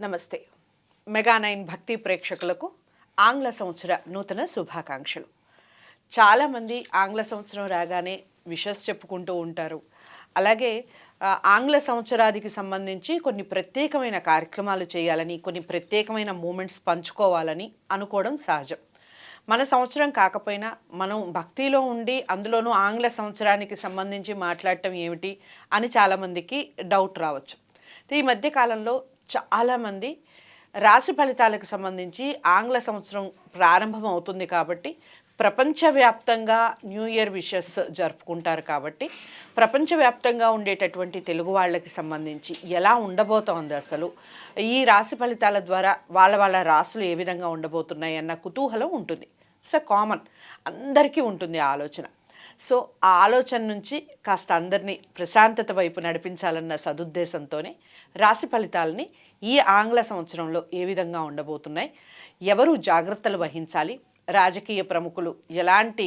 నమస్తే. మెగా 9 భక్తి ప్రేక్షకులకు ఆంగ్ల సంవత్సర నూతన శుభాకాంక్షలు. చాలామంది ఆంగ్ల సంవత్సరం రాగానే విషెస్ చెప్పుకుంటూ ఉంటారు. అలాగే ఆంగ్ల సంవత్సరాదికి సంబంధించి కొన్ని ప్రత్యేకమైన కార్యక్రమాలు చేయాలని, కొన్ని ప్రత్యేకమైన మూమెంట్స్ పంచుకోవాలని అనుకోవడం సహజం. మన సంవత్సరం కాకపోయినా మనం భక్తిలో ఉండి అందులోనూ ఆంగ్ల సంవత్సరానికి సంబంధించి మాట్లాడటం ఏమిటి అని చాలామందికి డౌట్ రావచ్చు. ఈ మధ్య కాలంలో చాలామంది రాశి ఫలితాలకు సంబంధించి ఆంగ్ల సంవత్సరం ప్రారంభం అవుతుంది కాబట్టి ప్రపంచవ్యాప్తంగా న్యూ ఇయర్ విషెస్ జరుపుకుంటారు కాబట్టి ప్రపంచవ్యాప్తంగా ఉండేటటువంటి తెలుగు వాళ్ళకి సంబంధించి ఎలా ఉండబోతోంది అసలు, ఈ రాశి ఫలితాల ద్వారా వాళ్ళ రాశులు ఏ విధంగా ఉండబోతున్నాయి అన్న కుతూహలం ఉంటుంది. సో కామన్, అందరికీ ఉంటుంది ఆ ఆలోచన. సో ఆ ఆలోచన నుంచి కాస్త అందరినీ ప్రశాంతత వైపు నడిపించాలన్న సదుద్దేశంతోనే రాశి ఫలితాలని ఈ ఆంగ్ల సంవత్సరంలో ఏ విధంగా ఉండబోతున్నాయి, ఎవరు జాగ్రత్తలు వహించాలి, రాజకీయ ప్రముఖులు ఎలాంటి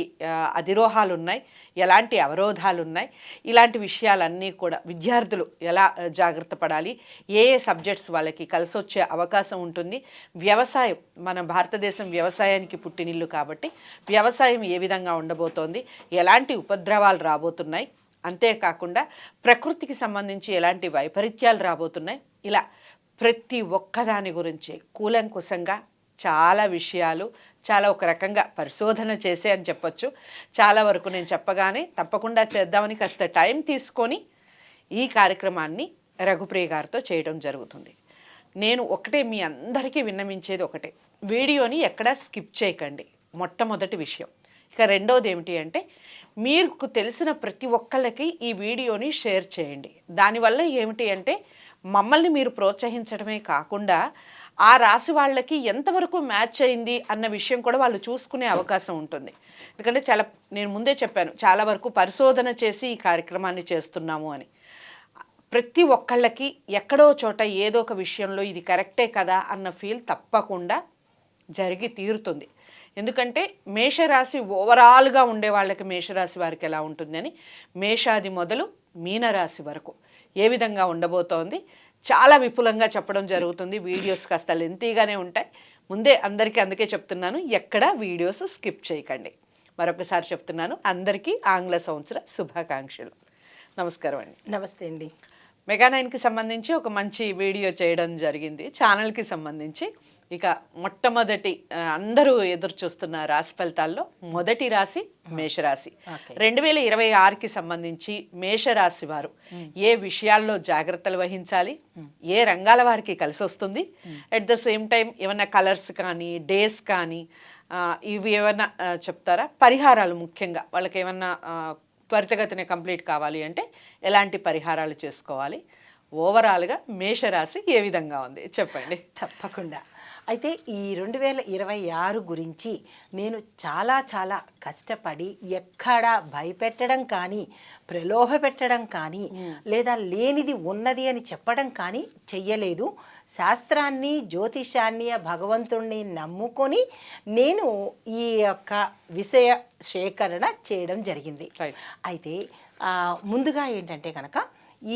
అధిరోహాలు ఉన్నాయి, ఎలాంటి అవరోధాలు ఉన్నాయి, ఇలాంటి విషయాలన్నీ కూడా విద్యార్థులు ఎలా జాగ్రత్త పడాలి, ఏ సబ్జెక్ట్స్ వాళ్ళకి కలిసి వచ్చే అవకాశం ఉంటుంది, వ్యవసాయం, మన భారతదేశం వ్యవసాయానికి పుట్టినిల్లు కాబట్టి వ్యవసాయం ఏ విధంగా ఉండబోతోంది, ఎలాంటి ఉపద్రవాలు రాబోతున్నాయి, అంతేకాకుండా ప్రకృతికి సంబంధించి ఎలాంటి వైపరీత్యాలు రాబోతున్నాయి, ఇలా ప్రతి ఒక్కదాని గురించి కూలంకుశంగా చాలా విషయాలు, చాలా ఒక రకంగా పరిశోధన చేసే అని చెప్పొచ్చు. చాలా వరకు నేను చెప్పగానే తప్పకుండా చేద్దామని కాస్త టైం తీసుకొని ఈ కార్యక్రమాన్ని రఘుప్రియ గారితో చేయడం జరుగుతుంది. నేను ఒకటే మీ అందరికీ విన్నవించేది ఒకటే, వీడియోని ఎక్కడా స్కిప్ చేయకండి, మొట్టమొదటి విషయం. ఇక రెండోది ఏమిటి అంటే, మీకు తెలిసిన ప్రతి ఒక్కళ్ళకి ఈ వీడియోని షేర్ చేయండి. దానివల్ల ఏమిటి అంటే మమ్మల్ని మీరు ప్రోత్సహించడమే కాకుండా ఆ రాశి వాళ్ళకి ఎంతవరకు మ్యాచ్ అయింది అన్న విషయం కూడా వాళ్ళు చూసుకునే అవకాశం ఉంటుంది. ఎందుకంటే నేను ముందే చెప్పాను, చాలా వరకు పరిశోధన చేసి ఈ కార్యక్రమాన్ని చేస్తున్నాము అని. ప్రతి ఒక్కళ్ళకి ఎక్కడో చోట ఏదో ఒక విషయంలో ఇది కరెక్టే కదా అన్న ఫీల్ తప్పకుండా జరిగి తీరుతుంది. ఎందుకంటే మేషరాశి ఓవరాల్గా ఉండే వాళ్ళకి మేషరాశి వారికి ఎలా ఉంటుందని, మేషాది మొదలు మీనరాశి వరకు ఏ విధంగా ఉండబోతోంది చాలా విపులంగా చెప్పడం జరుగుతుంది. వీడియోస్ కాస్త లెంతీగానే ఉంటాయి. ముందే అందరికీ అందుకే చెప్తున్నాను, ఎక్కడ వీడియోస్ స్కిప్ చేయకండి. మరొకసారి చెప్తున్నాను, అందరికీ ఆంగ్ల సంవత్సర శుభాకాంక్షలు. నమస్కారం అండి. నమస్తే అండి. మెగా 9కి సంబంధించి ఒక మంచి వీడియో చేయడం జరిగింది, ఛానల్కి సంబంధించి. ఇక మొట్టమొదటి అందరూ ఎదురు చూస్తున్న రాశి ఫలితాల్లో మొదటి రాశి మేషరాశి. 2026కి సంబంధించి మేషరాశి వారు ఏ విషయాల్లో జాగ్రత్తలు వహించాలి, ఏ రంగాల వారికి కలిసి వస్తుంది, అట్ ద సేమ్ టైం ఏమన్నా కలర్స్ కానీ డేస్ కానీ ఇవి ఏమన్నా చెప్తారా, పరిహారాలు ముఖ్యంగా వాళ్ళకి ఏమన్నా త్వరితగతిన కంప్లీట్ కావాలి అంటే ఎలాంటి పరిహారాలు చేసుకోవాలి, ఓవరాల్గా మేషరాశి ఏ విధంగా ఉంది చెప్పండి. తప్పకుండా. అయితే ఈ 2026 గురించి నేను చాలా కష్టపడి ఎక్కడా భయపెట్టడం కానీ, ప్రలోభ పెట్టడం కానీ, లేదా లేనిది ఉన్నది అని చెప్పడం కానీ చెయ్యలేదు. శాస్త్రాన్ని, జ్యోతిషాన్ని, భగవంతుణ్ణి నమ్ముకొని నేను ఈ యొక్క విషయ సేకరణ చేయడం జరిగింది. అయితే ముందుగా ఏంటంటే కనుక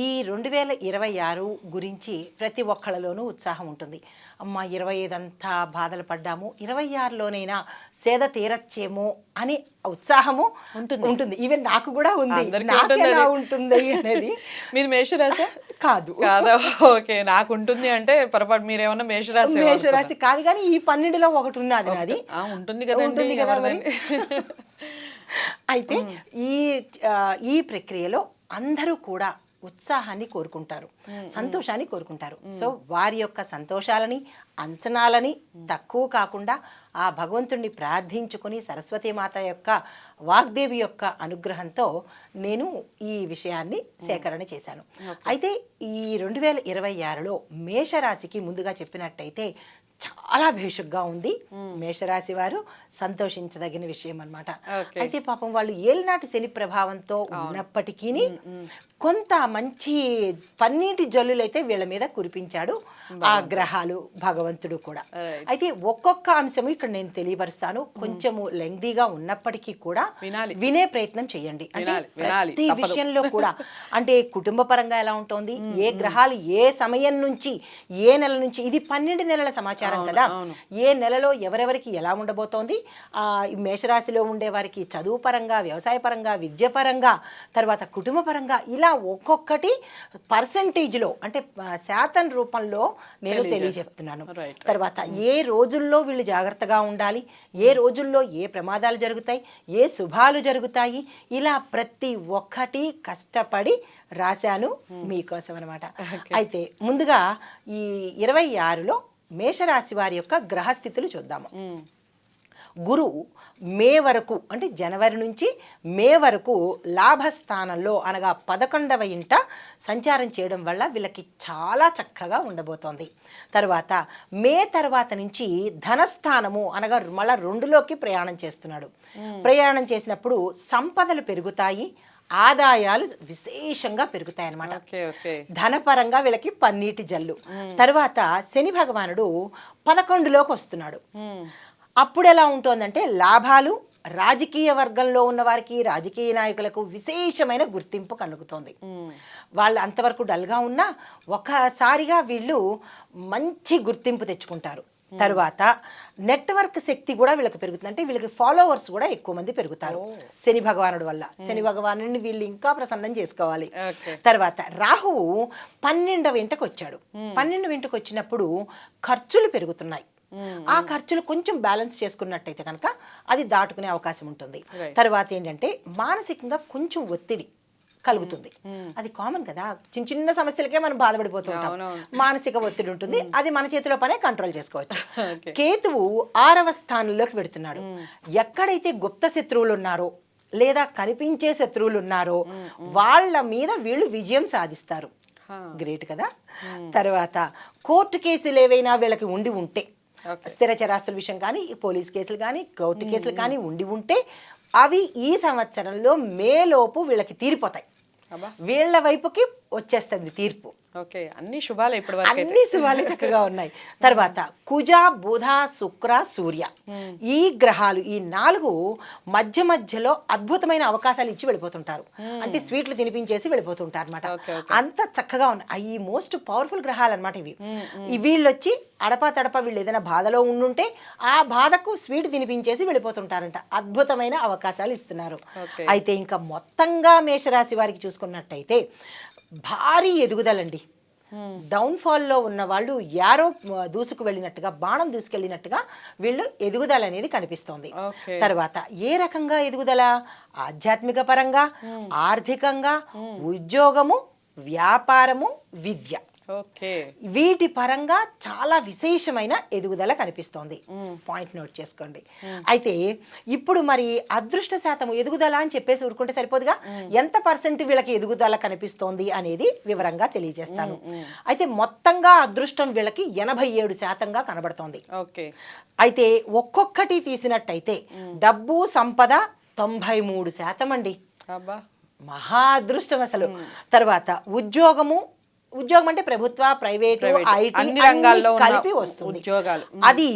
ఈ 2026 గురించి ప్రతి ఒక్కళ్ళలోనూ ఉత్సాహం ఉంటుంది. అమ్మ 25 అంతా బాధలు పడ్డాము, 26లోనైనా సేద తీరచ్చేమో అని ఉత్సాహము ఉంటుంది. ఈవెన్ నాకు కూడా ఉంది, నాకెలా ఉంటుంది అనేది. మీరు మేషరాశి కాదు కాదా? ఓకే, నాకు ఉంటుంది అంటే పొరపాటు మీరేమన్నా మేషరాశి కాదు, కానీ ఈ 12లో ఒకటి ఉన్నది, అది ఉంటుంది కదా. అయితే ఈ ప్రక్రియలో అందరూ కూడా ఉత్సాహాన్ని కోరుకుంటారు, సంతోషాన్ని కోరుకుంటారు. సో వారి యొక్క సంతోషాలని, అంచనాలని తక్కువ కాకుండా ఆ భగవంతుణ్ణి ప్రార్థించుకొని సరస్వతీమాత యొక్క, వాగ్దేవి యొక్క అనుగ్రహంతో నేను ఈ విషయాన్ని సేకరణ చేశాను. అయితే ఈ 2026లో మేషరాశికి ముందుగా చెప్పినట్టయితే చాలా భేషుగ్గా ఉంది. మేషరాశి వారు సంతోషించదగిన విషయం అన్నమాట. Okay. అయితే పాపం వాళ్ళు ఏలినాటి శని ప్రభావంతో ఉన్నప్పటికీ కొంత మంచి పన్నీటి జల్లులు అయితే వీళ్ళ మీద కురిపించాడు ఆ గ్రహాలు, భగవంతుడు కూడా. Right. అయితే ఒక్కొక్క అంశము ఇక్కడ నేను తెలియపరుస్తాను. కొంచెము లెంగ్దీగా ఉన్నప్పటికీ కూడా వినే ప్రయత్నం చేయండి. అంటే వినాలి, ప్రతి విషయంలో కూడా అంటే కుటుంబ పరంగా ఎలా ఉంటుంది, ఏ గ్రహాలు ఏ సమయం నుంచి ఏ నెల నుంచి, ఇది 12 నెలల సమాచారం కదా, ఏ నెలలో ఎవరెవరికి ఎలా ఉండబోతోంది, ఈ మేషరాశిలో ఉండే వారికి చదువు పరంగా, వ్యవసాయ పరంగా, విద్య పరంగా, తర్వాత కుటుంబ పరంగా, ఇలా ఒక్కొక్కటి పర్సంటేజ్లో అంటే శాతం రూపంలో నేను తెలియజెప్తున్నాను. తర్వాత ఏ రోజుల్లో వీళ్ళు జాగ్రత్తగా ఉండాలి, ఏ రోజుల్లో ఏ ప్రమాదాలు జరుగుతాయి, ఏ శుభాలు జరుగుతాయి, ఇలా ప్రతి ఒక్కటి కష్టపడి రాశాను మీకోసం అనమాట. అయితే ముందుగా ఈ 26లో మేషరాశి వారి యొక్క గ్రహస్థితులు చూద్దాము. గురువు మే వరకు అంటే జనవరి నుంచి మే వరకు లాభస్థానంలో అనగా 11వ ఇంట సంచారం చేయడం వల్ల వీళ్ళకి చాలా చక్కగా ఉండబోతోంది. తర్వాత మే తర్వాత నుంచి ధనస్థానము అనగా మళ్ళా 2లోకి ప్రయాణం చేస్తున్నాడు. ప్రయాణం చేసినప్పుడు సంపదలు పెరుగుతాయి, ఆదాయాలు విశేషంగా పెరుగుతాయి అన్నమాట. ధనపరంగా వీళ్ళకి పన్నీటి జల్లు. తర్వాత శని భగవానుడు 11లోకి వస్తున్నాడు. అప్పుడు ఎలా ఉంటుందంటే లాభాలు, రాజకీయ వర్గంలో ఉన్న వారికి, రాజకీయ నాయకులకు విశేషమైన గుర్తింపు కలుగుతోంది. వాళ్ళు అంతవరకు డల్గా ఉన్నా ఒకసారిగా వీళ్ళు మంచి గుర్తింపు తెచ్చుకుంటారు. తర్వాత నెట్వర్క్ శక్తి కూడా వీళ్ళకి పెరుగుతుంది. అంటే వీళ్ళకి ఫాలోవర్స్ కూడా ఎక్కువ మంది పెరుగుతారు శని భగవానుడు వల్ల. శని భగవానుడిని వీళ్ళు ఇంకా ప్రసన్నం చేసుకోవాలి. తర్వాత రాహువు 12వ ఇంటకు వచ్చాడు. 12వ ఇంటకు వచ్చినప్పుడు ఖర్చులు పెరుగుతున్నాయి. ఆ ఖర్చులు కొంచెం బ్యాలెన్స్ చేసుకున్నట్టయితే కనుక అది దాటుకునే అవకాశం ఉంటుంది. తర్వాత ఏంటంటే మానసికంగా కొంచెం ఒత్తిడి కలుగుతుంది. అది కామన్ కదా, చిన్న చిన్న సమస్యలకే మనం బాధపడిపోతుంటాం. మానసిక ఒత్తిడి ఉంటుంది, అది మన చేతిలో పనే కంట్రోల్ చేసుకోవచ్చు. కేతువు 6వ స్థానంలోకి పెడుతున్నాడు. ఎక్కడైతే గుప్త శత్రువులు ఉన్నారో లేదా కనిపించే శత్రువులు ఉన్నారో వాళ్ళ మీద వీళ్ళు విజయం సాధిస్తారు. గ్రేట్ కదా. తర్వాత కోర్టు కేసులు ఏవైనా వీళ్ళకి ఉండి ఉంటే, స్థిర చరాస్తుల విషయం కానీ, పోలీస్ కేసులు కానీ, కోర్టు కేసులు కానీ ఉండి ఉంటే అవి ఈ సంవత్సరంలో మేలోపు వీళ్ళకి తీరిపోతాయి. వీళ్ళ వైపుకి వచ్చేస్తుంది తీర్పు. అన్ని శుభాలు ఇప్పుడు అన్ని శుభాలు చక్కగా ఉన్నాయి. తర్వాత కుజ, బుధ, శుక్ర, సూర్య ఈ గ్రహాలు ఈ 4 మధ్య మధ్యలో అద్భుతమైన అవకాశాలు ఇచ్చి వెళ్ళిపోతుంటారు. అంటే స్వీట్లు తినిపించేసి వెళ్ళిపోతుంటారు అనమాట. అంత చక్కగా ఉన్నాయి. ఈ మోస్ట్ పవర్ఫుల్ గ్రహాలు అనమాట ఇవి. వీళ్ళు వచ్చి అడపా తడప వీళ్ళు ఏదైనా బాధలో ఉండుంటే ఆ బాధకు స్వీట్ తినిపించేసి వెళ్ళిపోతుంటారంట. అద్భుతమైన అవకాశాలు ఇస్తున్నారు. అయితే ఇంకా మొత్తంగా మేషరాశి వారికి చూసుకున్నట్టయితే భారీ ఎదుగుదలండి. డౌన్ఫాల్లో ఉన్న వాళ్ళు యారో దూసుకు వెళ్ళినట్టుగా, బాణం దూసుకెళ్ళినట్టుగా వీళ్ళు ఎదుగుదల అనేది కనిపిస్తోంది. తర్వాత ఏ రకంగా ఎదుగుదల? ఆధ్యాత్మిక పరంగా, ఆర్థికంగా, ఉద్యోగము, వ్యాపారము, విద్య, వీటి పరంగా చాలా విశేషమైన ఎదుగుదల కనిపిస్తోంది. పాయింట్ నోట్ చేసుకోండి. అయితే ఇప్పుడు మరి అదృష్ట శాతం ఎదుగుదల అని చెప్పేసి ఊరుకుంటే సరిపోదుగా, ఎంత పర్సెంట్ వీళ్ళకి ఎదుగుదల కనిపిస్తోంది అనేది వివరంగా తెలియజేస్తాను. అయితే మొత్తంగా అదృష్టం వీళ్ళకి 87% కనబడుతోంది. అయితే ఒక్కొక్కటి తీసినట్టయితే డబ్బు సంపద 93% అండి. మహా అదృష్టం అసలు. తర్వాత ఉద్యోగం అంటే ప్రభుత్వ, ప్రైవేటు, ఐటీ అన్ని రంగాల్లో కలిపి వస్తుంది. అది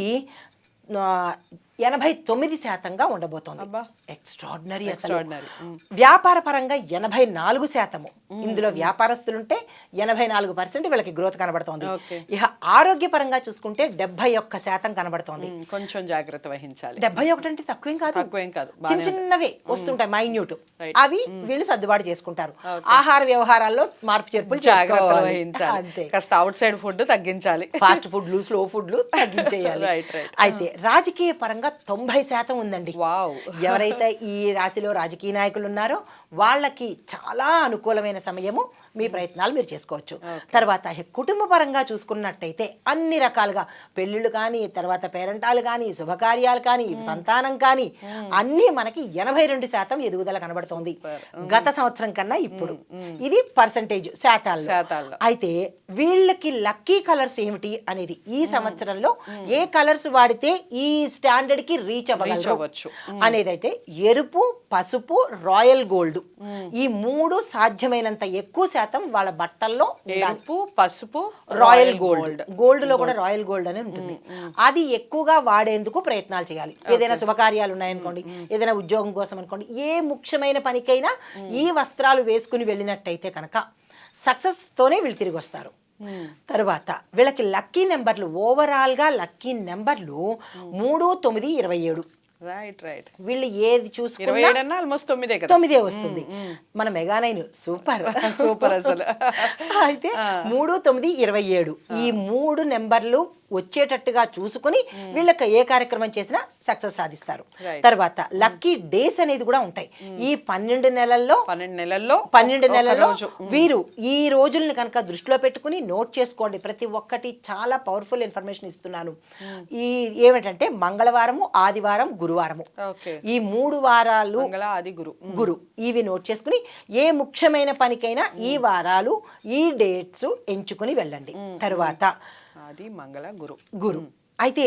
89% ఉండబోతోంది. ఎక్స్ట్రాడినరీ అసలు. వ్యాపార పరంగా 84%. ఇందులో వ్యాపారస్తులుంటే 84% వీళ్ళకి గ్రోత్ కనబడుతోంది. ఇక ఆరోగ్య పరంగా చూసుకుంటే 71% కనబడుతోంది. కొంచెం జాగ్రత్త వహించాలి. 71 అంటే తక్కువేం కాదు. చిన్న చిన్నవే వస్తుంటాయి, మైన్యూట్. అవి వీళ్ళు సర్దుబాటు చేసుకుంటారు. ఆహార వ్యవహారాల్లో మార్పు చేర్పులు వహించాలి. కాస్త అవుట్ సైడ్ ఫుడ్ తగ్గించాలి. ఫాస్ట్ ఫుడ్లు, స్లో ఫుడ్లు తగ్గించేయాలి. అయితే రాజకీయ పరంగా ఏకంగా 90% ఉందండి. వావ్. ఎవరైతే ఈ రాశిలో రాజకీయ నాయకులు ఉన్నారో వాళ్ళకి చాలా అనుకూలమైన సమయము. మీ ప్రయత్నాలు మీరు చేసుకోవచ్చు. తర్వాత కుటుంబ పరంగా చూసుకున్నట్టయితే అన్ని రకాలుగా పెళ్ళిళ్ళు కానీ, తర్వాత పేరెంటాలు కానీ, శుభకార్యాలు కానీ, సంతానం కానీ అన్నీ మనకి 82% ఎదుగుదల కనబడుతోంది గత సంవత్సరం కన్నా ఇప్పుడు. ఇది పర్సంటేజ్ శాతాల్లో. అయితే వీళ్ళకి లక్కీ కలర్స్ ఏమిటి అనేది ఈ సంవత్సరంలో ఏ కలర్స్ వాడితే ఈ స్టాండర్డ్ కి రీచ్ అవ్వగలవచ్చు అనేది అయితే ఎరుపు, పసుపు, రాయల్ గోల్డ్ ఈ మూడు సాధ్యమైనంత ఎక్కువ శాతం వాళ్ళ బట్టల్లో ఎరుపు, పసుపు, రాయల్ గోల్డ్ లో కూడా రాయల్ గోల్డ్ అని ఉంటుంది. అది ఎక్కువగా వాడేందుకు ప్రయత్నాలు చేయాలి. ఏదైనా శుభకార్యాలు ఉన్నాయనుకోండి, ఏదైనా ఉద్యోగం కోసం అనుకోండి, ఏ ముఖ్యమైన పనికైనా ఈ వస్త్రాలు వేసుకుని వెళ్ళినట్టయితే కనుక సక్సెస్ తోనే వీళ్ళు తిరిగి వస్తారు. తర్వాత వీళ్ళకి లక్కీ నెంబర్లు, ఓవరాల్ గా లక్కీ నెంబర్లు 3, 9, 27. రైట్. వీళ్ళు ఏది చూసుకున్నా ఆల్మోస్ట్ 9 వస్తుంది. మన మెగా9 సూపర్ అసలు. అయితే 3, 9, 27 ఈ 3 నెంబర్లు వచ్చేటట్టుగా చూసుకుని వీళ్ళకి ఏ కార్యక్రమం చేసినా సక్సెస్ సాధిస్తారు. తర్వాత లక్కీ డేస్ అనేది కూడా ఉంటాయి. ఈ 12 నెలల్లో వీరు ఈ రోజుల్ని కనుక దృష్టిలో పెట్టుకుని నోట్ చేసుకోండి. ప్రతి ఒక్కటి చాలా పవర్ఫుల్ ఇన్ఫర్మేషన్ ఇస్తున్నాను. ఈ ఏమిటంటే మంగళవారము, ఆదివారం, గురువారము, ఈ 3 వారాలు గురు ఇవి నోట్ చేసుకుని ఏ ముఖ్యమైన పనికైనా ఈ వారాలు ఈ డేట్స్ ఎంచుకుని వెళ్ళండి. తర్వాత మంగళ గురు అయితే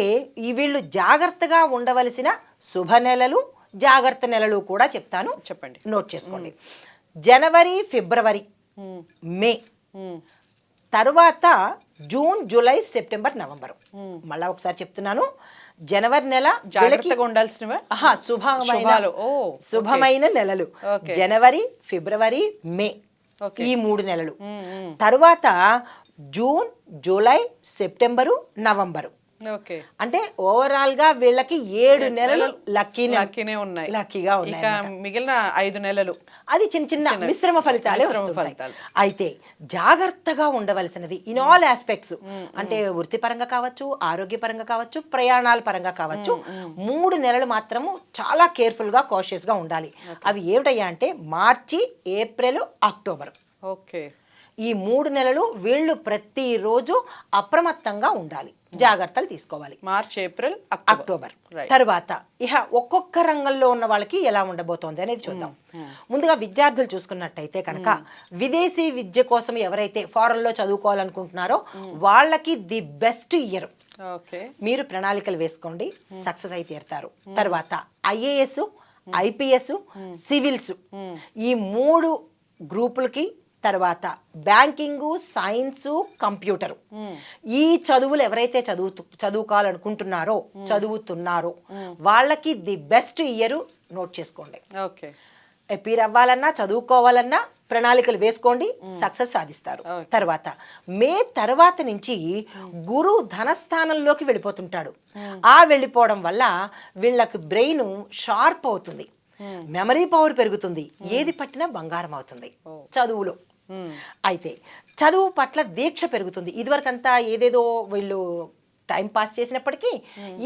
ఈ వీళ్ళు జాగ్రత్తగా ఉండవలసిన శుభ నెలలు, జాగ్రత్త నెలలు కూడా చెప్తాను, చెప్పండి, నోట్ చేసుకోండి. జనవరి, ఫిబ్రవరి, మే, తరువాత జూన్, జూలై, సెప్టెంబర్, నవంబర్. మళ్ళా ఒకసారి చెప్తున్నాను. జనవరి నెల జాగ్రత్తగా ఉండాల్సినవా? శుభమైన నెలలు జనవరి, ఫిబ్రవరి, మే, ఈ 3 నెలలు. తరువాత జూన్, జూలై, సెప్టెంబరు, నవంబరు. అంటే ఓవరాల్ గా వీళ్ళకి 7 నెలలు లక్కీగా ఉన్నాయి. మిగిలిన 5 నెలలు అది చిన్న మిశ్రమ ఫలితాలే వస్తాయి. అయితే జాగ్రత్తగా ఉండవలసినది ఇన్ ఆల్ ఆస్పెక్ట్స్, అంటే వృత్తిపరంగా కావచ్చు, ఆరోగ్యపరంగా కావచ్చు, ప్రయాణాల పరంగా కావచ్చు, 3 నెలలు మాత్రము చాలా కేర్ఫుల్ గా, కాషియస్ గా ఉండాలి. అవి ఏమిటయ్యా అంటే మార్చి, ఏప్రిల్, అక్టోబర్. ఈ 3 నెలలు వీళ్ళు ప్రతిరోజు అప్రమత్తంగా ఉండాలి, జాగ్రత్తలు తీసుకోవాలి. March, April, October. తర్వాత ఇహ ఒక్కొక్క రంగంలో ఉన్న వాళ్ళకి ఎలా ఉండబోతోంది అనేది చూద్దాం. ముందుగా విద్యార్థులు చూసుకున్నట్టయితే కనుక విదేశీ విద్య కోసం ఎవరైతే ఫారెన్ లో చదువుకోవాలనుకుంటున్నారో వాళ్ళకి ది బెస్ట్ ఇయర్. మీరు ప్రణాళికలు వేసుకోండి, సక్సెస్ అయి తీరుతారు. తర్వాత IAS, IPS, సివిల్స్ ఈ 3 గ్రూపులకి, తర్వాత బ్యాంకింగు, సైన్సు, కంప్యూటరు ఈ చదువులు ఎవరైతే చదువుతున్నారో వాళ్ళకి ది బెస్ట్ ఇయర్ నోట్ చేసుకోండి. ఎపీర్ అవ్వాలన్నా, చదువుకోవాలన్నా ప్రణాళికలు వేసుకోండి, సక్సెస్ సాధిస్తారు. తర్వాత మే తర్వాత నుంచి గురు ధనస్థానంలోకి వెళ్ళిపోతుంటాడు. వెళ్ళిపోవడం వల్ల వీళ్ళకి బ్రెయిన్ షార్ప్ అవుతుంది, మెమరీ పవర్ పెరుగుతుంది, ఏది పట్టినా బంగారం అవుతుంది చదువులో. అయితే చదువు పట్ల దీక్ష పెరుగుతుంది. ఇదివరకంతా ఏదేదో వీళ్ళు టైం పాస్ చేసినప్పటికీ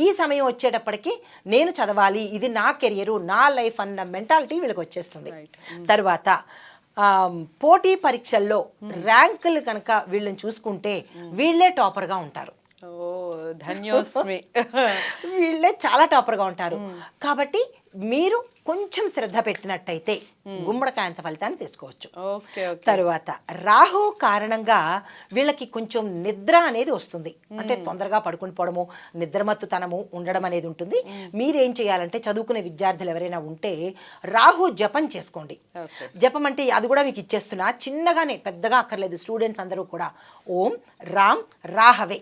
ఈ సమయం వచ్చేటప్పటికి నేను చదవాలి, ఇది నా కెరియర్, నా లైఫ్ అన్న మెంటాలిటీ వీళ్ళకి వచ్చేస్తుంది. తర్వాత పోటీ పరీక్షల్లో ర్యాంకులు కనుక వీళ్ళని చూసుకుంటే వీళ్ళే టాపర్గా ఉంటారు. ధన్యోస్మి. వీళ్ళే చాలా టాపర్గా ఉంటారు. కాబట్టి మీరు కొంచెం శ్రద్ధ పెట్టినట్టయితే గుమ్మడికాయంత ఫలితాన్ని తీసుకోవచ్చు. తరువాత రాహు కారణంగా వీళ్ళకి కొంచెం నిద్ర అనేది వస్తుంది, అంటే తొందరగా పడుకుని పోవడము, నిద్రమత్తుతనము ఉండడం అనేది ఉంటుంది. మీరేం చేయాలంటే చదువుకునే విద్యార్థులు ఎవరైనా ఉంటే రాహు జపం చేసుకోండి. జపం అంటే అది కూడా మీకు ఇచ్చేస్తున్నా, చిన్నగానే, పెద్దగా అక్కర్లేదు. స్టూడెంట్స్ అందరూ కూడా ఓం రామ్ రాహవే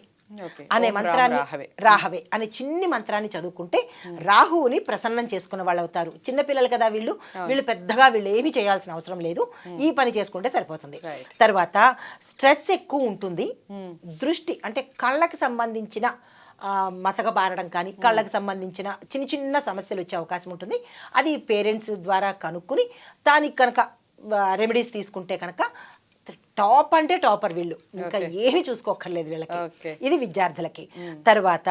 అనే మంత్రాన్ని, రాహవే అనే చిన్ని మంత్రాన్ని చదువుకుంటే రాహువుని ప్రసన్నం చేసుకున్న వాళ్ళు అవుతారు. చిన్నపిల్లలు కదా వీళ్ళు పెద్దగా వీళ్ళు ఏమీ చేయాల్సిన అవసరం లేదు, ఈ పని చేసుకుంటే సరిపోతుంది. తర్వాత స్ట్రెస్ ఎక్కువ ఉంటుంది. దృష్టి అంటే కళ్ళకి సంబంధించిన మసకబారడం కానీ, కళ్ళకి సంబంధించిన చిన్న సమస్యలు వచ్చే అవకాశం ఉంటుంది. అది పేరెంట్స్ ద్వారా కనుక్కుని దానికి కనుక రెమెడీస్ తీసుకుంటే కనుక టాప్ అంటే టాపర్ వీళ్ళు, ఇంకా ఏమీ చూసుకోక్కర్లేదు వీళ్ళకి. ఇది విద్యార్థులకి. తర్వాత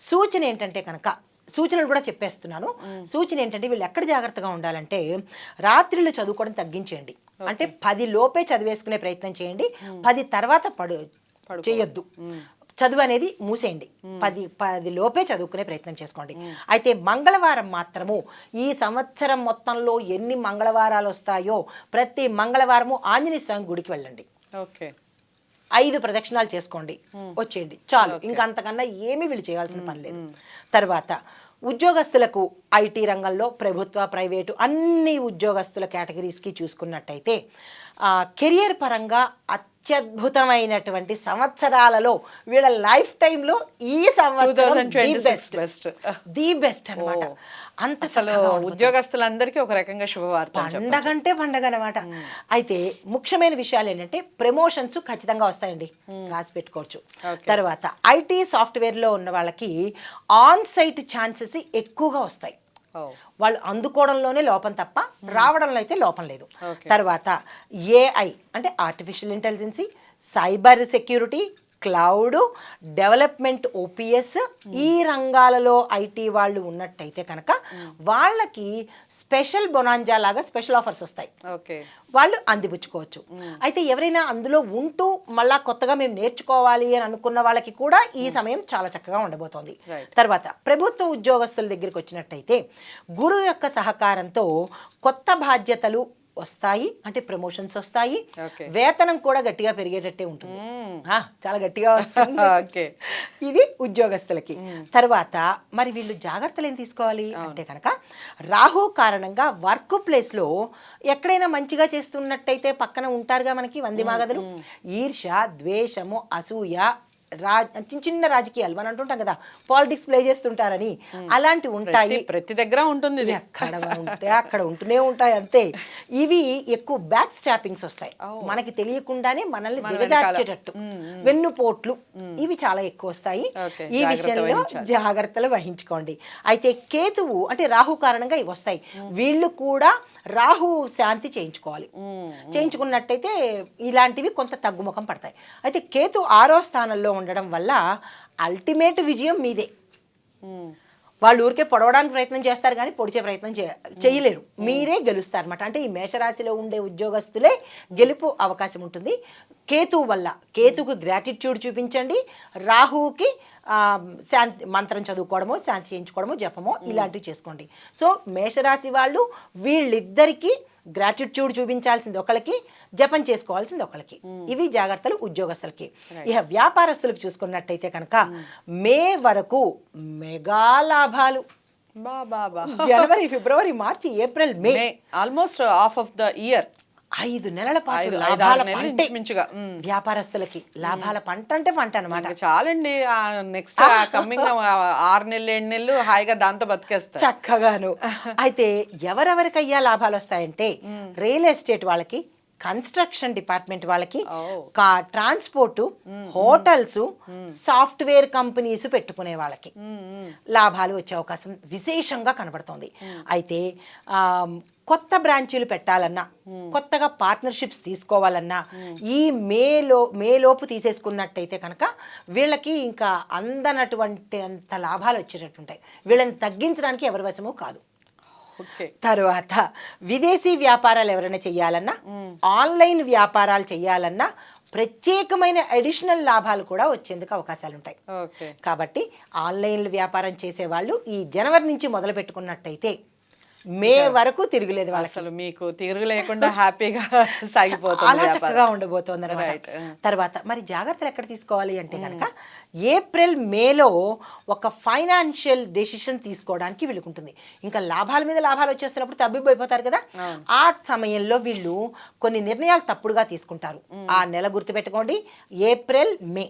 సూచన ఏంటంటే కనుక సూచనలు కూడా చెప్పేస్తున్నాను. సూచన ఏంటంటే వీళ్ళు ఎక్కడ జాగ్రత్తగా ఉండాలంటే రాత్రిళ్ళు చదువుకోవడం తగ్గించేయండి. అంటే 10 లోపే చదివేసుకునే ప్రయత్నం చేయండి. 10 తర్వాత చేయొద్దు. చదువు అనేది మూసేయండి. 10 లోపే చదువుకునే ప్రయత్నం చేసుకోండి. అయితే మంగళవారం మాత్రము ఈ సంవత్సరం మొత్తంలో ఎన్ని మంగళవారాలు వస్తాయో ప్రతి మంగళవారము ఆంజనేయ స్వామి గుడికి వెళ్ళండి. ఓకే, 5 ప్రదక్షిణాలు చేసుకోండి, వచ్చేయండి చాలు. ఇంకా అంతకన్నా ఏమీ వీళ్ళు చేయాల్సిన పని లేదు. తర్వాత ఉద్యోగస్తులకు ఐటీ రంగంలో ప్రభుత్వ ప్రైవేటు అన్ని ఉద్యోగస్తుల కేటగిరీస్కి చూసుకున్నట్టయితే కెరియర్ పరంగా అత్యద్భుతమైనటువంటి సంవత్సరాలలో వీళ్ళ లైఫ్ టైంలో ఈ సంవత్సరం ది బెస్ట్ అనమాట. అంత అసలు ఉద్యోగస్తులందరికీ ఒక రకంగా శుభవార్త, పండగ అంటే పండగ అనమాట. అయితే ముఖ్యమైన విషయాలు ఏంటంటే ప్రమోషన్స్ ఖచ్చితంగా వస్తాయండి, రాసి పెట్టుకోవచ్చు. తర్వాత ఐటీ సాఫ్ట్వేర్లో ఉన్న వాళ్ళకి ఆన్ సైట్ ఛాన్సెస్ ఎక్కువగా వస్తాయి. వాళ్ళు అందుకోవడంలోనే లోపం తప్ప రావడంలో అయితే లోపం లేదు. తర్వాత ఏఐ అంటే artificial intelligence, cyber security, cloud development, OPS ఈ రంగాలలో ఐటీ వాళ్ళు ఉన్నట్టయితే కనుక వాళ్ళకి స్పెషల్ బొనాంజా లాగా స్పెషల్ ఆఫర్స్ వస్తాయి. వాళ్ళు అందిపుచ్చుకోవచ్చు. అయితే ఎవరైనా అందులో ఉంటూ మళ్ళా కొత్తగా మేము నేర్చుకోవాలి అని అనుకున్న వాళ్ళకి కూడా ఈ సమయం చాలా చక్కగా ఉండబోతోంది. తర్వాత ప్రభుత్వ ఉద్యోగస్తుల దగ్గరికి వచ్చినట్టయితే గురువు యొక్క సహకారంతో కొత్త బాధ్యతలు వస్తాయి, అంటే ప్రమోషన్స్ వస్తాయి. వేతనం కూడా గట్టిగా పెరిగేటట్టే ఉంటుంది, చాలా గట్టిగా వస్తుంది. ఇది ఉద్యోగస్తులకి. తర్వాత మరి వీళ్ళు జాగ్రత్తలు ఏం తీసుకోవాలి అంటే కనుక రాహు కారణంగా వర్క్ ప్లేస్లో ఎక్కడైనా మంచిగా చేస్తున్నట్టయితే పక్కన ఉంటారుగా మనకి వందిమాగదులు, ఈర్ష్య, ద్వేషము, అసూయ, చిన్న చిన్న రాజకీయాలు మనం అంటుంటాం కదా, పాలిటిక్స్ ప్లే చేస్తుంటారని, అలాంటి ఉంటాయి. ప్రతి దగ్గర ఉంటుంది, ఎక్కడ ఉంటే అక్కడ ఉంటూనే ఉంటాయి అంతే. ఇవి ఎక్కువ బ్యాక్ స్టాపింగ్స్ వస్తాయి, మనకి తెలియకుండానే మనల్ని దిగజార్చేటట్టు వెన్నుపోట్లు, ఇవి చాలా ఎక్కువ వస్తాయి. ఈ విషయంలో జాగ్రత్తలు వహించుకోండి. అయితే కేతువు అంటే రాహు కారణంగా ఇవి వస్తాయి. వీళ్ళు కూడా రాహు శాంతి చేయించుకోవాలి. చేయించుకున్నట్టయితే ఇలాంటివి కొంత తగ్గుముఖం పడతాయి. అయితే కేతు 6వ స్థానంలో ఉండడం వల్ల అల్టిమేట్ విజయం మీదే. వాళ్ళు ఊరికే పొడవడానికి ప్రయత్నం చేస్తారు కానీ పొడిచే ప్రయత్నం చేయలేరు, మీరే గెలుస్తారన్నమాట. అంటే ఈ మేషరాశిలో ఉండే ఉద్యోగస్తులే గెలుపు అవకాశం ఉంటుంది కేతువు వల్ల. కేతుకు గ్రాటిట్యూడ్ చూపించండి, రాహుకి శాంతి మంత్రం చదువుకోవడమో, శాంతి చేయించుకోవడమో, జపమో ఇలాంటివి చేసుకోండి. సో మేషరాశి వాళ్ళు వీళ్ళిద్దరికీ గ్రాటిట్యూడ్ చూపించాల్సింది ఒకళ్ళకి, జపం చేసుకోవాల్సింది ఒకళ్ళకి. ఇవి జాగ్రత్తలు ఉద్యోగస్తులకి. ఇక వ్యాపారస్తులకు చూసుకున్నట్టయితే కనుక మే వరకు మెగా లాభాలు. జనవరి, ఫిబ్రవరి, మార్చి, April, May almost half of the year, 5 నెలల పాటు లాభాల పంటే వ్యాపారస్తులకి. లాభాల పంట అంటే పంట అనమాట. చాలండి, నెక్స్ట్ కమింగ్ 6 నెలలు 7 నెలలు హాయిగా దాంతో బతికేస్తారు చక్కగాను. అయితే ఎవరెవరికయ్యా లాభాలు వస్తాయంటే రియల్ ఎస్టేట్ వాళ్ళకి, కన్స్ట్రక్షన్ డిపార్ట్మెంట్ వాళ్ళకి, ట్రాన్స్పోర్ట్, హోటల్స్, సాఫ్ట్వేర్ కంపెనీస్ పెట్టుకునే వాళ్ళకి లాభాలు వచ్చే అవకాశం విశేషంగా కనబడుతోంది. అయితే కొత్త బ్రాంచీలు పెట్టాలన్నా, కొత్తగా పార్ట్నర్షిప్స్ తీసుకోవాలన్నా ఈ మేలోపు తీసేసుకున్నట్టయితే కనుక వీళ్ళకి ఇంకా అందనటువంటి అంత లాభాలు వచ్చేటట్టుంటాయి. వీళ్ళని తగ్గించడానికి ఎవరి వశమూ కాదు. తర్వాత విదేశీ వ్యాపారాలు ఎవరైనా చేయాలన్నా, ఆన్లైన్ వ్యాపారాలు చేయాలన్నా ప్రత్యేకమైన అడిషనల్ లాభాలు కూడా వచ్చేందుకు అవకాశాలు ఉంటాయి. కాబట్టి ఆన్లైన్ వ్యాపారం చేసేవాళ్ళు ఈ జనవరి నుంచి మొదలు పెట్టుకున్నట్టయితే మే వరకు తిరుగులేదు వాళ్ళకి. అసలు మీకు తిరుగు లేకుండా హ్యాపీగా సాగిపోతుంది, అలా చక్కగా ఉండబోతోంది అన్నమాట. తర్వాత మరి జాగ్రత్తలు ఎక్కడ తీసుకోవాలి అంటే కనుక ఏప్రిల్, మేలో ఒక ఫైనాన్షియల్ డెసిషన్ తీసుకోవడానికి వీళ్ళకుంటుంది. ఇంకా లాభాల మీద లాభాలు వచ్చేస్తున్నప్పుడు తబ్బిబ్బైపోతారు కదా, ఆ సమయంలో వీళ్ళు కొన్ని నిర్ణయాలు తప్పుడుగా తీసుకుంటారు. ఆ నెల గుర్తుపెట్టుకోండి, ఏప్రిల్, మే.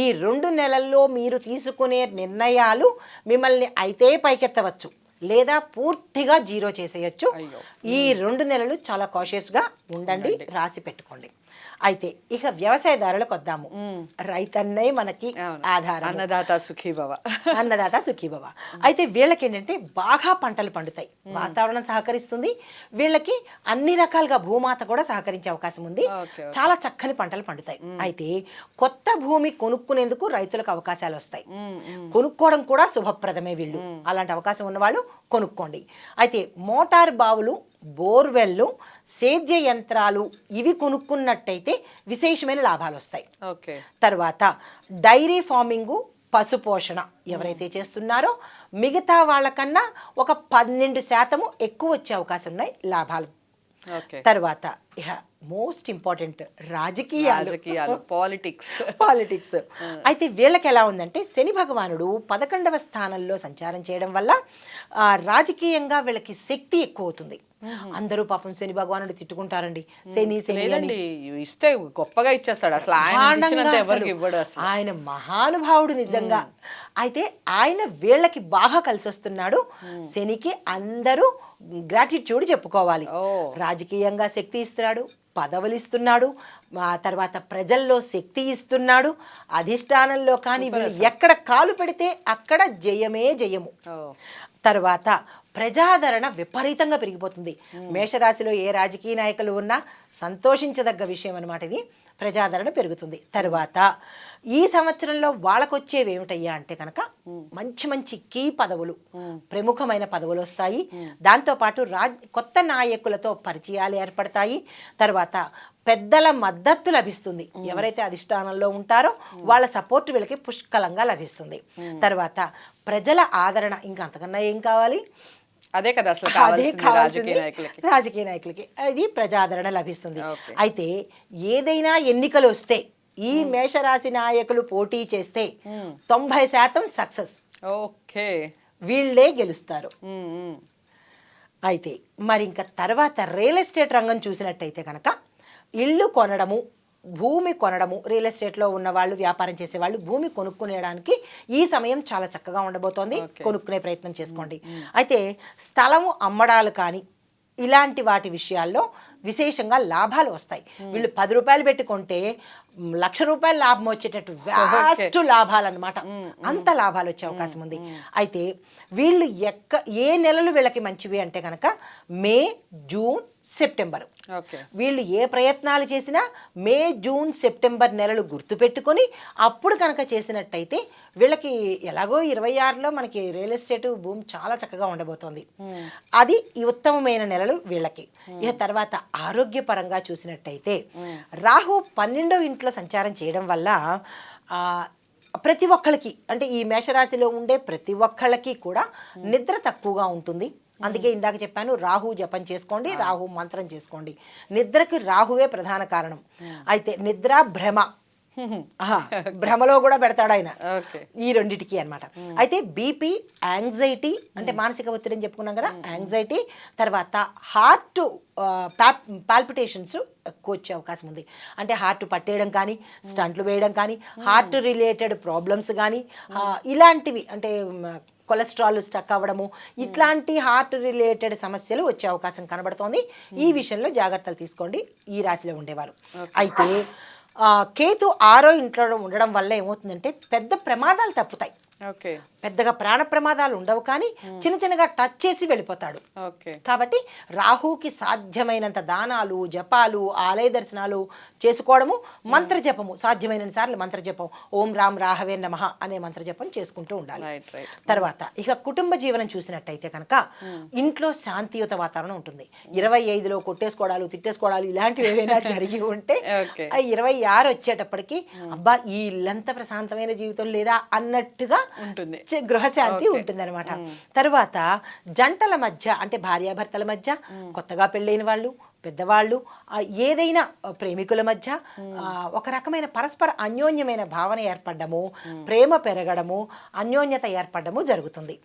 ఈ 2 నెలల్లో మీరు తీసుకునే నిర్ణయాలు మిమ్మల్ని అయితే పైకెత్తవచ్చు, లేదా పూర్తిగా జీరో చేసేయచ్చు. ఈ 2 నెలలు చాలా కాషియస్గా ఉండండి, రాసి పెట్టుకోండి. అయితే ఇక వ్యవసాయదారులకు వద్దాము. రైతన్నే మనకి ఆధారం, అన్నదాత సుఖీభవ. అన్నదాత సుఖీభవ. అయితే వీళ్ళకి ఏంటంటే బాగా పంటలు పండుతాయి, వాతావరణం సహకరిస్తుంది, వీళ్ళకి అన్ని రకాలుగా భూమాత కూడా సహకరించే అవకాశం ఉంది, చాలా చక్కని పంటలు పండుతాయి. అయితే కొత్త భూమి కొనుక్కునేందుకు రైతులకు అవకాశాలు వస్తాయి, కొనుక్కోవడం కూడా శుభప్రదమే. వీళ్ళు అలాంటి అవకాశం ఉన్నవాళ్ళు కొనుక్కోండి. అయితే మోటార్ బావులు, బోర్వెల్లు, సేద్య యంత్రాలు ఇవి కొనుక్కున్నట్టయితే విశేషమైన లాభాలు వస్తాయి. తర్వాత డైరీ ఫార్మింగు, పశుపోషణ ఎవరైతే చేస్తున్నారో మిగతా వాళ్ళకన్నా ఒక 12% ఎక్కువ వచ్చే అవకాశం ఉన్నాయి లాభాలు. తర్వాత ఇక మోస్ట్ ఇంపార్టెంట్ రాజకీయాలు, పాలిటిక్స్. అయితే వీళ్ళకి ఎలా ఉందంటే శని భగవానుడు 11వ స్థానంలో సంచారం చేయడం వల్ల రాజకీయంగా వీళ్ళకి శక్తి ఎక్కువ అవుతుంది. అందరూ పాపం శని భగవానుడు తిట్టుకుంటారండి, శని ఇస్తే గొప్పగా ఇచ్చేస్తాడు, అసలు ఆయన మహానుభావుడు నిజంగా. అయితే ఆయన వీళ్ళకి బాగా కలిసి వస్తున్నాడు. శనికి అందరూ గ్రాటిట్యూడ్ చెప్పుకోవాలి. రాజకీయంగా శక్తి ఇస్తున్నాడు, పదవులు ఇస్తున్నాడు, తర్వాత ప్రజల్లో శక్తి ఇస్తున్నాడు, అధిష్టానంలో కానీ ఎక్కడ కాలు పెడితే అక్కడ జయమే జయము. తర్వాత ప్రజాదరణ విపరీతంగా పెరిగిపోతుంది. మేషరాశిలో ఏ రాజకీయ నాయకులు ఉన్నా సంతోషించదగ్గ విషయం అన్నమాట ఇది, ప్రజాదరణ పెరుగుతుంది. తర్వాత ఈ సంవత్సరంలో వాళ్ళకు వచ్చేవి ఏమిటయ్యా అంటే కనుక మంచి మంచి కీ పదవులు, ప్రముఖమైన పదవులు వస్తాయి. దాంతోపాటు కొత్త నాయకులతో పరిచయాలు ఏర్పడతాయి. తర్వాత పెద్దల మద్దతు లభిస్తుంది, ఎవరైతే అధిష్టానంలో ఉంటారో వాళ్ళ సపోర్ట్ వీళ్ళకి పుష్కలంగా లభిస్తుంది. తర్వాత ప్రజల ఆదరణ, ఇంకా అంతకన్నా ఏం కావాలి, అదే కదా అసలు రాజకీయ నాయకులకి అది ప్రజాదరణ లభిస్తుంది. అయితే ఏదైనా ఎన్నికలు వస్తే ఈ మేషరాశి నాయకులు పోటీ చేస్తే 90% సక్సెస్, వీళ్ళే గెలుస్తారు. అయితే మరి ఇంకా తర్వాత రియల్ ఎస్టేట్ రంగం చూసినట్టయితే కనుక ఇల్లు కొనడము, భూమి కొనడము, రియల్ ఎస్టేట్లో ఉన్న వాళ్ళు, వ్యాపారం చేసేవాళ్ళు భూమి కొనుక్కునేడానికి ఈ సమయం చాలా చక్కగా ఉండబోతోంది, కొనుక్కునే ప్రయత్నం చేసుకోండి. అయితే స్థలము అమ్మడాలు కానీ ఇలాంటి వాటి విషయాల్లో విశేషంగా లాభాలు వస్తాయి. వీళ్ళు 10 రూపాయలు పెట్టుకుంటే ₹1,00,000 లాభం వచ్చేటట్టు వ్యాస్ట్ లాభాలు అనమాట, అంత లాభాలు వచ్చే అవకాశం ఉంది. అయితే వీళ్ళు ఏ నెలలు వీళ్ళకి మంచివి అంటే కనుక మే, జూన్, సెప్టెంబర్. వీళ్ళు ఏ ప్రయత్నాలు చేసినా మే, జూన్, సెప్టెంబర్ నెలలు గుర్తుపెట్టుకొని అప్పుడు కనుక చేసినట్టయితే వీళ్ళకి ఎలాగో 26లో మనకి రియల్ ఎస్టేట్ భూమి చాలా చక్కగా ఉండబోతోంది. అది ఈ ఉత్తమమైన నెలలు వీళ్ళకి. ఇక తర్వాత ఆరోగ్యపరంగా చూసినట్టయితే రాహు 12వ ఇంట్లో సంచారం చేయడం వల్ల ప్రతి ఒక్కళ్ళకి, అంటే ఈ మేషరాశిలో ఉండే ప్రతి ఒక్కళ్ళకి కూడా నిద్ర తక్కువగా ఉంటుంది. అందుకే ఇందాక చెప్పాను, రాహు జపం చేసుకోండి, రాహు మంత్రం చేసుకోండి. నిద్రకి రాహువే ప్రధాన కారణం. అయితే నిద్ర భ్రమ, భ్రమలో కూడా పెడతాడు ఆయన, ఈ రెండిటికి అన్నమాట. అయితే బీపీ, యాంగ్జైటీ అంటే మానసిక ఒత్తిడి అని చెప్పుకున్నాం కదా, యాంగ్జైటీ. తర్వాత హార్ట్ పాల్పిటేషన్స్ ఎక్కువ వచ్చే అవకాశం ఉంది. అంటే హార్ట్ పట్టేయడం కానీ, స్టంట్లు వేయడం కానీ, హార్ట్ రిలేటెడ్ ప్రాబ్లమ్స్ కానీ, ఇలాంటివి అంటే కొలెస్ట్రాల్ స్టక్ అవ్వడము, ఇట్లాంటి హార్ట్ రిలేటెడ్ సమస్యలు వచ్చే అవకాశం కనబడుతోంది. ఈ విషయంలో జాగ్రత్తలు తీసుకోండి ఈ రాశిలో ఉండేవారు. అయితే కేతు 6వ ఇంట్లో ఉండడం వల్ల ఏమవుతుందంటే పెద్ద ప్రమాదాలు తప్పుతాయి. పెద్దగా ప్రాణ ప్రమాదాలు ఉండవు, కానీ చిన్న చిన్నగా టచ్ చేసి వెళ్ళిపోతాడు. కాబట్టి రాహుకి సాధ్యమైనంత దానాలు, జపాలు, ఆలయ దర్శనాలు చేసుకోవడము, మంత్ర జపము సాధ్యమైన సార్లు మంత్ర జపం, ఓం రామ్ రాహవే నమః అనే మంత్ర జపం చేసుకుంటూ ఉండాలి. తర్వాత ఇక కుటుంబ జీవనం చూసినట్టయితే కనుక ఇంట్లో శాంతియుత వాతావరణం ఉంటుంది. 25లో కొట్టేసుకోవడాలు, తిట్టేసుకోవడాలు ఇలాంటివి ఏవైనా జరిగి ఉంటే 26 వచ్చేటప్పటికి అబ్బా ఈ ఇల్లంతా ప్రశాంతమైన జీవితం లేదా అన్నట్టుగా ఉంటుంది, గృహశాంతి ఉంటుంది అనమాట. తర్వాత జంటల మధ్య, అంటే భార్యాభర్తల మధ్య, కొత్తగా పెళ్ళైన వాళ్ళు, పెద్దవాళ్ళు, ఏదైనా ప్రేమికుల మధ్య ఒక రకమైన పరస్పర అన్యోన్యమైన భావన ఏర్పడము, ప్రేమ పెరగడము, అన్యోన్యత ఏర్పడము జరుగుతుంది.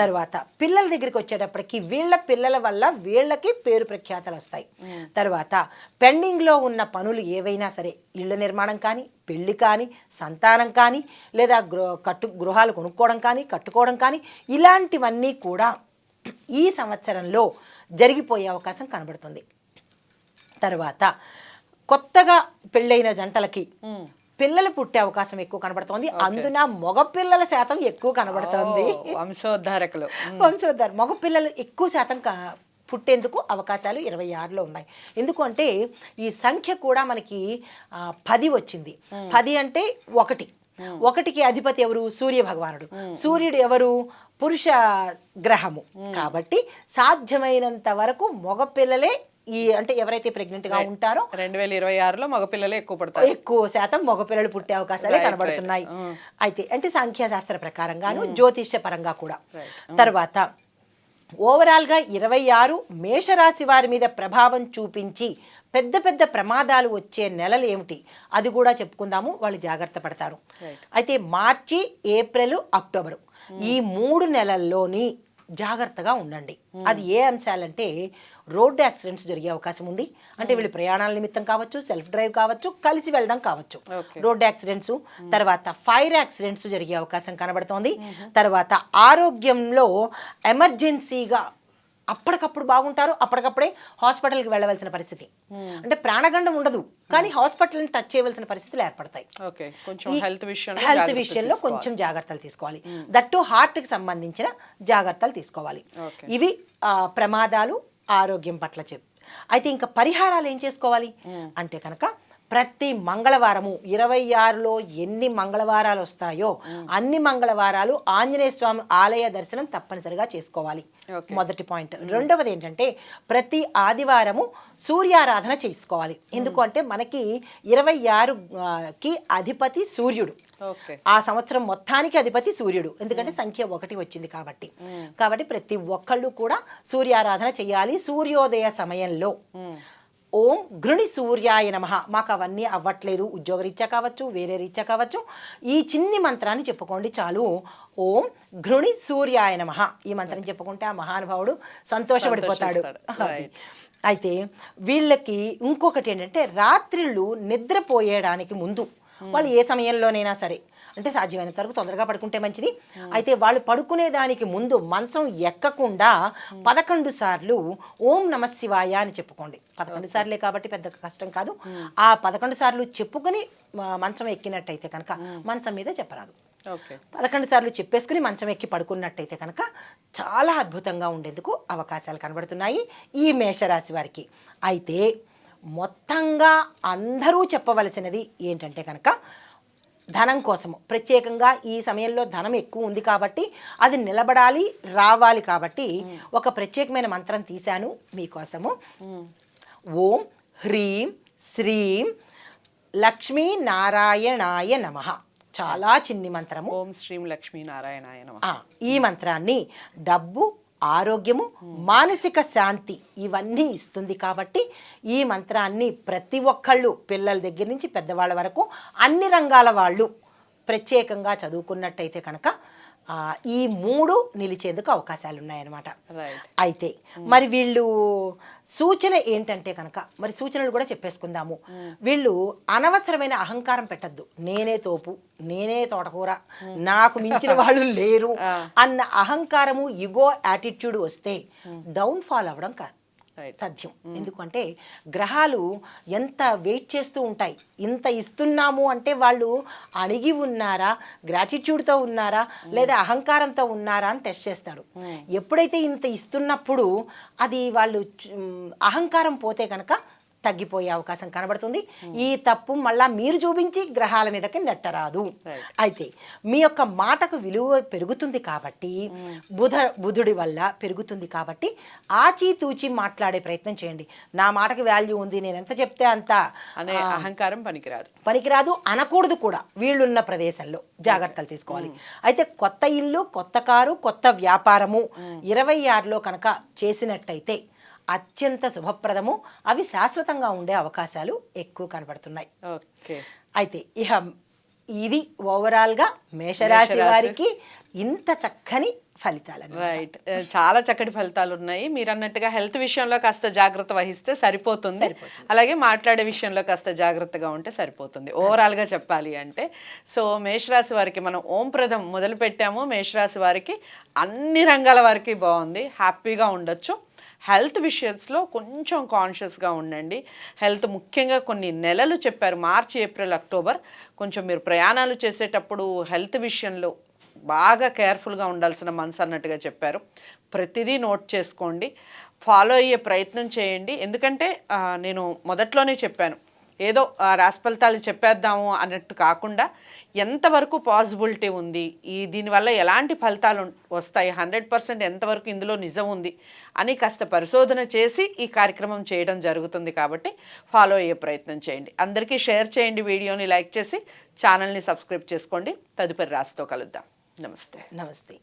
తర్వాత పిల్లల దగ్గరికి వచ్చేటప్పటికి వీళ్ళ పిల్లల వల్ల వీళ్ళకి పేరు ప్రఖ్యాతలు వస్తాయి. తర్వాత పెండింగ్లో ఉన్న పనులు ఏవైనా సరే, ఇళ్ళ నిర్మాణం కానీ, పెళ్లి కానీ, సంతానం కానీ, లేదా గృహాలు కొనుక్కోవడం కానీ, కట్టుకోవడం కానీ, ఇలాంటివన్నీ కూడా ఈ సంవత్సరంలో జరిగిపోయే అవకాశం కనబడుతుంది. తర్వాత కొత్తగా పెళ్ళైన జంటలకి పిల్లలు పుట్టే అవకాశం ఎక్కువ కనబడుతోంది. అందున మగ పిల్లల శాతం ఎక్కువ కనబడుతోంది. వంశోద్ధారకులు. మగ పిల్లలు ఎక్కువ శాతం పుట్టేందుకు అవకాశాలు 26లో ఉన్నాయి. ఎందుకు అంటే ఈ సంఖ్య కూడా మనకి 10 వచ్చింది. 10 అంటే 1. 1కి అధిపతి ఎవరు? సూర్య భగవానుడు. సూర్యుడు ఎవరు? పురుష గ్రహము. కాబట్టి సాధ్యమైనంత వరకు మగ పిల్లలే అంటే ఎవరైతే ప్రెగ్నెంట్ గా ఉంటారో 2026లో మగపిల్లలే ఎక్కువ పడతారు. ఎక్కువ శాతం మగపిల్లలు పుట్టే అవకాశాలే కనబడుతున్నాయి. అయితే అంటే సంఖ్యాశాస్త్ర ప్రకారంగాను జ్యోతిష్య పరంగా కూడా. తర్వాత ఓవరాల్గా 26 మేషరాశి వారి మీద ప్రభావం చూపించి పెద్ద పెద్ద ప్రమాదాలు వచ్చే నెలలు ఏమిటి అది కూడా చెప్పుకుందాము. వాళ్ళు జాగ్రత్త పడతారు. అయితే మార్చి, ఏప్రిల్, అక్టోబరు ఈ 3 నెలల్లోని జాగ్రత్తగా ఉండండి. అది ఏ అంశాలంటే రోడ్డు యాక్సిడెంట్స్ జరిగే అవకాశం ఉంది. అంటే వీళ్ళు ప్రయాణాల నిమిత్తం కావచ్చు, సెల్ఫ్ డ్రైవ్ కావచ్చు, కలిసి వెళ్ళడం కావచ్చు. రోడ్డు యాక్సిడెంట్స్, తర్వాత ఫైర్ యాక్సిడెంట్స్ జరిగే అవకాశం కనబడుతోంది. తర్వాత ఆరోగ్యంలో ఎమర్జెన్సీగా అప్పటికప్పుడు బాగుంటారు, అప్పటికప్పుడే హాస్పిటల్కి వెళ్ళవలసిన పరిస్థితి. అంటే ప్రాణగండం ఉండదు కానీ హాస్పిటల్ని టచ్ చేయవలసిన పరిస్థితులు ఏర్పడతాయి. హెల్త్ విషయంలో కొంచెం జాగ్రత్తలు తీసుకోవాలి. దట్టు హార్ట్కి సంబంధించిన జాగ్రత్తలు తీసుకోవాలి. ఇవి ప్రమాదాలు ఆరోగ్యం పట్ల అయితే ఇంకా పరిహారాలు ఏం చేసుకోవాలి అంటే కనుక ప్రతి మంగళవారము 26లో ఎన్ని మంగళవారాలు వస్తాయో అన్ని మంగళవారాలు ఆంజనేయ స్వామి ఆలయ దర్శనం తప్పనిసరిగా చేసుకోవాలి. మొదటి పాయింట్. రెండవది ఏంటంటే ప్రతి ఆదివారము సూర్యారాధన చేసుకోవాలి. ఎందుకు అంటే మనకి 26కి అధిపతి సూర్యుడు. ఆ సంవత్సరం మొత్తానికి అధిపతి సూర్యుడు. ఎందుకంటే సంఖ్య 1 వచ్చింది కాబట్టి. కాబట్టి ప్రతి ఒక్కళ్ళు కూడా సూర్యారాధన చేయాలి. సూర్యోదయ సమయంలో ఓం గృణి సూర్యాయ నమః. మాకు అవన్నీ అవ్వట్లేదు, ఉద్యోగరీత్యా కావచ్చు, వేరే రీత్యా కావచ్చు, ఈ చిన్ని మంత్రాన్ని చెప్పుకోండి చాలు. ఓం గృణి సూర్యాయ నమః ఈ మంత్రం చెప్పుకుంటే ఆ మహానుభావుడు సంతోషపడిపోతాడు. అయితే వీళ్ళకి ఇంకొకటి ఏంటంటే రాత్రిళ్ళు నిద్రపోయేయడానికి ముందు వాళ్ళు ఏ సమయంలోనైనా సరే అంటే సాధ్యమైనంత వరకు తొందరగా పడుకుంటే మంచిది. అయితే వాళ్ళు పడుకునే దానికి ముందు మంచం ఎక్కకుండా 11 సార్లు ఓం నమ శివాయ అని చెప్పుకోండి. 11 సార్లే కాబట్టి పెద్ద కష్టం కాదు. ఆ 11 సార్లు చెప్పుకొని మంచం ఎక్కినట్టయితే కనుక మంచం మీద చెప్పరాదు. 11 సార్లు చెప్పేసుకుని మంచం ఎక్కి పడుకున్నట్టయితే కనుక చాలా అద్భుతంగా ఉండేందుకు అవకాశాలు కనబడుతున్నాయి ఈ మేషరాశి వారికి. అయితే మొత్తంగా అందరూ చెప్పవలసినది ఏంటంటే కనుక ధనం కోసము ప్రత్యేకంగా ఈ సమయంలో ధనం ఎక్కువ ఉంది కాబట్టి అది నిలబడాలి, రావాలి. కాబట్టి ఒక ప్రత్యేకమైన మంత్రం తీశాను మీకోసము. ఓం హ్రీం శ్రీం లక్ష్మీ నారాయణాయ నమః. చాలా చిన్ని మంత్రము. ఓం శ్రీం లక్ష్మీ నారాయణాయ నమః. ఈ మంత్రాన్ని డబ్బు, ఆరోగ్యము, మానసిక శాంతి ఇవన్నీ ఇస్తుంది. కాబట్టి ఈ మంత్రాన్ని ప్రతి ఒక్కళ్ళు పిల్లల దగ్గర నుంచి పెద్దవాళ్ళ వరకు అన్ని రంగాల వాళ్ళు ప్రత్యేకంగా చదువుకున్నట్టయితే కనుక ఈ 3 నిలిచేందుకు అవకాశాలు ఉన్నాయన్నమాట. అయితే మరి వీళ్ళు సూచన ఏంటంటే కనుక మరి సూచనలు కూడా చెప్పేసుకుందాము. వీళ్ళు అనవసరమైన అహంకారం పెట్టద్దు. నేనే తోపు, నేనే తోటకూర, నాకు మించిన వాళ్ళు లేరు అన్న అహంకారము, ఇగో యాటిట్యూడ్ వస్తే డౌన్ ఫాల్ అవ్వడం తథ్యం. ఎందుకంటే గ్రహాలు ఎంత వెయిట్ చేస్తూ ఉంటాయి. ఇంత ఇస్తున్నాము అంటే వాళ్ళు అణిగి ఉన్నారా, గ్రాటిట్యూడ్తో ఉన్నారా, లేదా అహంకారంతో ఉన్నారా అని టెస్ట్ చేస్తాడు. ఎప్పుడైతే ఇంత ఇస్తున్నప్పుడు అది వాళ్ళు అహంకారం పోతే కనుక తగ్గిపోయే అవకాశం కనబడుతుంది. ఈ తప్పు మళ్ళా మీరు చూపించి గ్రహాల మీదకి నెట్టరాదు. అయితే మీ యొక్క మాటకు విలువ పెరుగుతుంది కాబట్టి బుధుడి వల్ల పెరుగుతుంది కాబట్టి ఆచితూచి మాట్లాడే ప్రయత్నం చేయండి. నా మాటకి వాల్యూ ఉంది, నేను ఎంత చెప్తే అంత అనే అహంకారం పనికిరాదు అనకూడదు కూడా. వీళ్ళున్న ప్రదేశంలో జాగ్రత్తలు తీసుకోవాలి. అయితే కొత్త ఇల్లు, కొత్త కారు, కొత్త వ్యాపారము 26లో కనుక చేసినట్టయితే అత్యంత శుభప్రదము. అవి శాశ్వతంగా ఉండే అవకాశాలు ఎక్కువ కనబడుతున్నాయి. అయితే ఇహ ఇది ఓవరాల్గా మేషరాశి వారికి ఇంత చక్కని ఫలితాలను. రైట్. చాలా చక్కటి ఫలితాలు ఉన్నాయి. మీరు అన్నట్టుగా హెల్త్ విషయంలో కాస్త జాగ్రత్త వహిస్తే సరిపోతుంది. అలాగే మాట్లాడే విషయంలో కాస్త జాగ్రత్తగా ఉంటే సరిపోతుంది ఓవరాల్గా చెప్పాలి అంటే. సో మేషరాశి వారికి మనం ఓం ప్రథం మొదలు పెట్టాము. మేషరాశి వారికి అన్ని రంగాల వారికి బాగుంది, హ్యాపీగా ఉండొచ్చు. హెల్త్ విషయస్లో కొంచెం కాన్షియస్గా ఉండండి. హెల్త్ ముఖ్యంగా కొన్ని నెలలు చెప్పారు, మార్చి, ఏప్రిల్, అక్టోబర్. కొంచెం మీరు ప్రయాణాలు చేసేటప్పుడు హెల్త్ విషయంలో బాగా కేర్ఫుల్గా ఉండాల్సిన మంత్స్ అన్నట్టుగా చెప్పారు. ప్రతిదీ నోట్ చేసుకోండి, ఫాలో అయ్యే ప్రయత్నం చేయండి. ఎందుకంటే నేను మొదట్లోనే చెప్పాను, ఏదో రాశి ఫలితాలు చెప్పేద్దాము అన్నట్టు కాకుండా ఎంతవరకు పాసిబిలిటీ ఉంది, దీనివల్ల ఎలాంటి ఫలితాలు వస్తాయి, 100% ఎంతవరకు ఇందులో నిజం ఉంది అని కాస్త పరిశోధన చేసి ఈ కార్యక్రమం చేయడం జరుగుతుంది. కాబట్టి ఫాలో అయ్యే ప్రయత్నం చేయండి. అందరికీ షేర్ చేయండి, వీడియోని లైక్ చేసి ఛానల్ని సబ్స్క్రైబ్ చేసుకోండి. తదుపరి రాశితో కలుద్దాం. నమస్తే. నమస్తే.